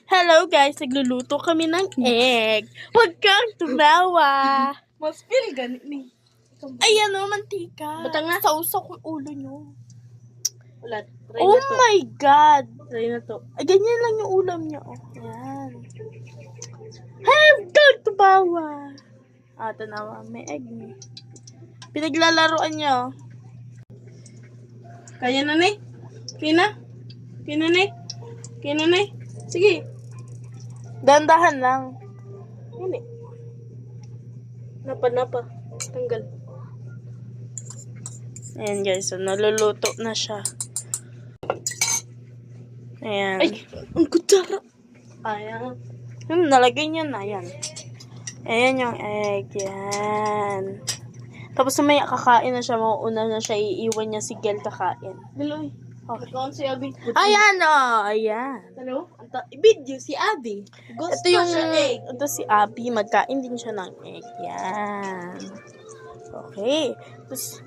Hello guys, nagluluto kami ng egg. Huwag kang tumawa. Mas feel ganit ni. Ayan o, mantika. Batang na. Sausaw ko yung ulo nyo. Wala. Try Oh na to. my God. Try na to. Ay, ganyan lang yung ulam niya. Oh, yan. Huwag kang tumawa. Tanawa. May egg niya. Pinaglalaroan niya. Kaya na ni? Kina? Kina ni? Kina ni? Sige. Dandahan lang. Hindi. Napa. Tanggal. Ayan guys, so naluluto na siya. Ayan. Ay! Ang kutsara! Ayan. Nalagay niya na. Ayan. Ayan yung egg. Yan. Tapos mamaya kakain na siya. Mauuna na siya. Iiwan niya si Gel kakain. Daloy. Okay. Ikaw si Abby. Ayan o. Ayan. Hello? Video si Abby. Gusto Ito yung, siya egg. ito si Abby. Magkain din siya ng egg. Yan. Okay. Tapos,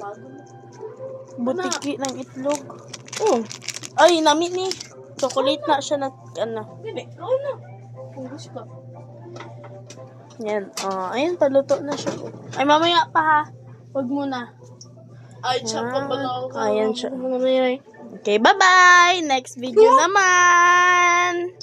Bago na. butiki ng itlog. Oh. Ay, nami ni. Chocolate na siya na, ano. Hindi. Oo na. Kung gusto ka. Yan. Ayan, paluto na siya. Ay, mamaya pa ha. Huwag muna. Ay, tsaka pala ako. Ayan siya. Mga mayay. Okay, bye-bye! Next video naman!